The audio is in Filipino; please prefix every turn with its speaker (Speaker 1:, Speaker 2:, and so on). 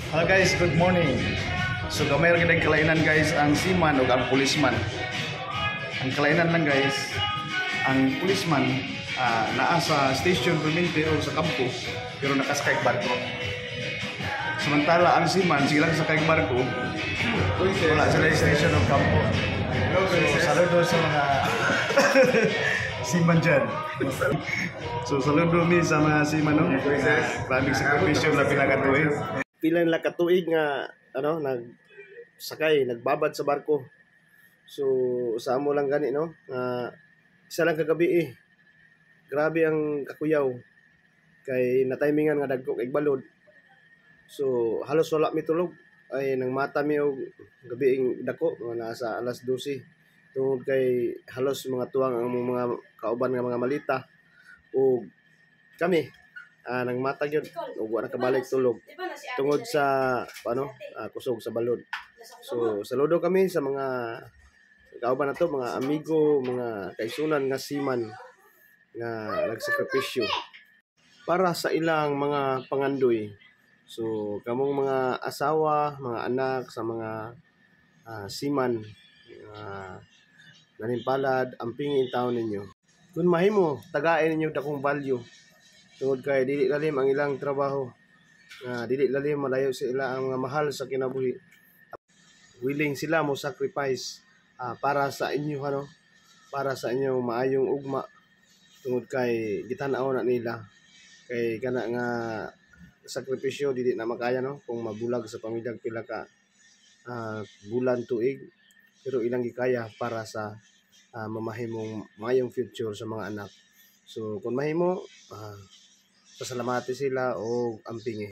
Speaker 1: Hello guys, good morning. So gamay ra gid kalainan guys ang seaman ug ang policeman. Ang kalainan lang guys, ang policeman naa sa station permanente o sa kampo pero nakasakay barko. Samantala ang seaman silang sakay barko wala sa station o kampo. So saludo sa mga seaman dyan. So saludo mi sa mga seaman no. Maraming sakripisyo na pinagatuig.
Speaker 2: Pila nila katuig nga nagbabad sa barko. So sa amo lang gani no, isa lang kagabi grabe ang kakuyaw kay natimingan nga dagko kay balod. So halos wala mi tulog ay nang mata mi og gabi dako nga nasa alas 12 tungod kay halos mga tuwang ang mga kauban nga mga malita ug kami nang mata gyud ug wala kabalik tulog tungod sa kusog sa balod. So saludo kami sa mga kauban nato, mga amigo, mga kaisunan nga seaman nga nagsakripisyo para sa ilang mga pangandoy. So kamong mga asawa, mga anak sa mga seaman nanimpalad amping taon ninyo. Kung mahimo tagain ninyo dakong value tungod kay dili lalim ang ilang trabaho, dili lalim malayo sa ila ang mga mahal sa kinabuhi. Willing sila mo sacrifice para sa inyo para sa inyong maayong ugma tungod kay gitan-aw na nila kay kana nga sakripisyo dili na makaya kung mabulag sa pamilya pila ka bulan tuig, pero ilang gikaya para sa mamahimong maayong future sa mga anak. So kung mahimo pasalamati sila o ampingi.